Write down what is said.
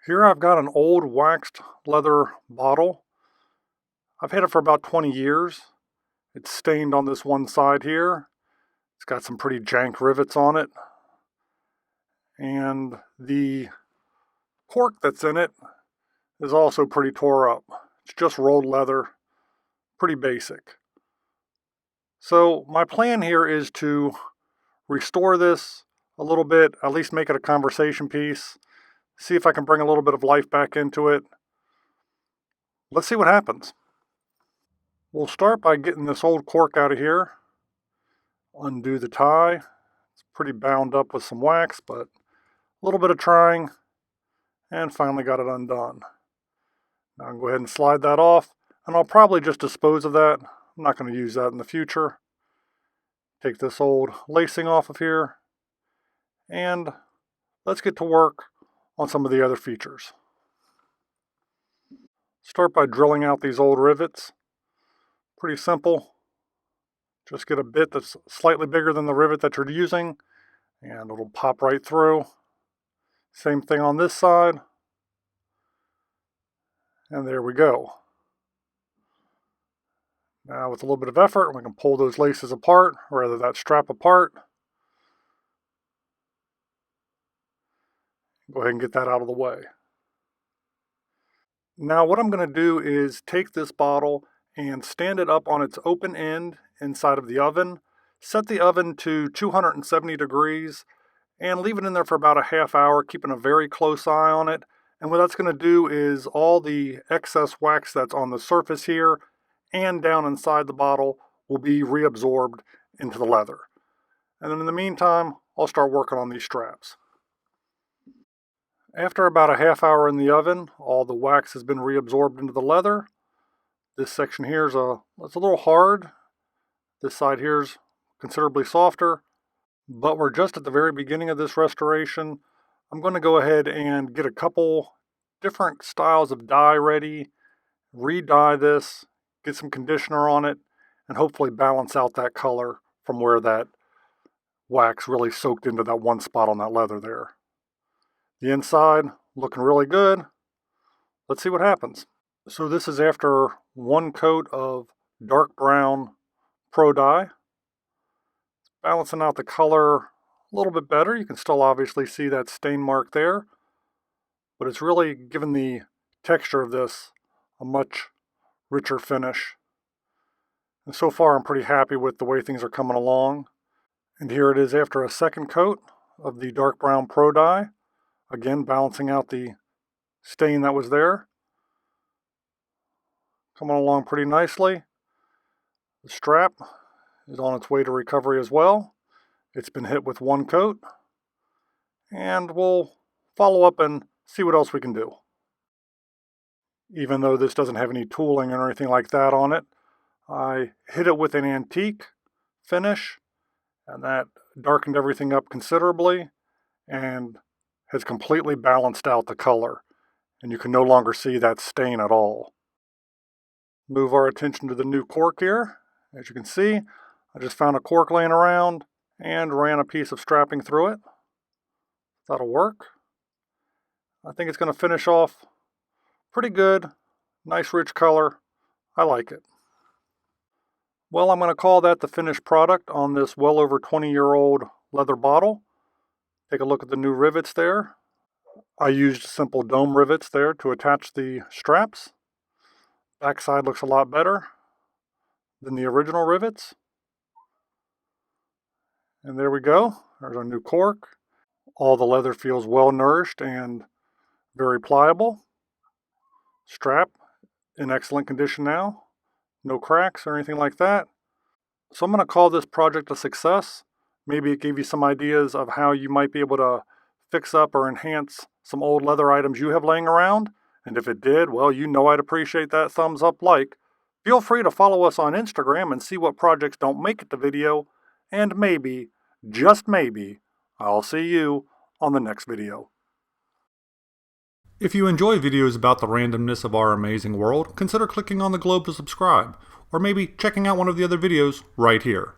Here I've got an old waxed leather bottle. I've had it for about 20 years. It's stained on this one side here. It's got some pretty jank rivets on it. And the cork that's in it is also pretty tore up. It's just rolled leather, pretty basic. So my plan here is to restore this a little bit, at least make it a conversation piece, see if I can bring a little bit of life back into it. Let's see what happens. We'll start by getting this old cork out of here. Undo the tie. It's pretty bound up with some wax, but a little bit of trying, and finally got it undone. Now I can go ahead and slide that off, and I'll probably just dispose of that. I'm not going to use that in the future. Take this old lacing off of here, and let's get to work on some of the other features. Start by drilling out these old rivets. Pretty simple. Just get a bit that's slightly bigger than the rivet that you're using, and it'll pop right through. Same thing on this side. And there we go. Now with a little bit of effort, we can pull those laces apart, or rather that strap apart. Go ahead and get that out of the way. Now what I'm going to do is take this bottle and stand it up on its open end inside of the oven. Set the oven to 270 degrees and leave it in there for about a half hour, keeping a very close eye on it. And what that's going to do is all the excess wax that's on the surface here and down inside the bottle will be reabsorbed into the leather. And then in the meantime, I'll start working on these straps. After about a half hour in the oven, all the wax has been reabsorbed into the leather. This section here it's a little hard. This side here is considerably softer, but we're just at the very beginning of this restoration. I'm going to go ahead and get a couple different styles of dye ready, re-dye this, get some conditioner on it, and hopefully balance out that color from where that wax really soaked into that one spot on that leather there. The inside looking really good. Let's see what happens. So this is after one coat of dark brown Pro Dye. Balancing out the color a little bit better. You can still obviously see that stain mark there, but it's really given the texture of this a much richer finish. And so far I'm pretty happy with the way things are coming along. And here it is after a second coat of the dark brown Pro Dye. Again, balancing out the stain that was there. Coming along pretty nicely. The strap is on its way to recovery as well. It's been hit with one coat. And we'll follow up and see what else we can do. Even though this doesn't have any tooling or anything like that on it, I hit it with an antique finish, and that darkened everything up considerably and has completely balanced out the color, and you can no longer see that stain at all. Move our attention to the new cork here. As you can see, I just found a cork laying around and ran a piece of strapping through it. That'll work. I think it's going to finish off pretty good. Nice rich color. I like it. Well, I'm going to call that the finished product on this well over 20-year-old leather bottle. Take a look at the new rivets there. I used simple dome rivets there to attach the straps. Backside looks a lot better than the original rivets. And there we go. There's our new cork. All the leather feels well nourished and very pliable. Strap in excellent condition now. No cracks or anything like that. So I'm going to call this project a success. Maybe it gave you some ideas of how you might be able to fix up or enhance some old leather items you have laying around. And if it did, well, you know I'd appreciate that thumbs up like. Feel free to follow us on Instagram and see what projects don't make it to video. And maybe, just maybe, I'll see you on the next video. If you enjoy videos about the randomness of our amazing world, consider clicking on the globe to subscribe, or maybe checking out one of the other videos right here.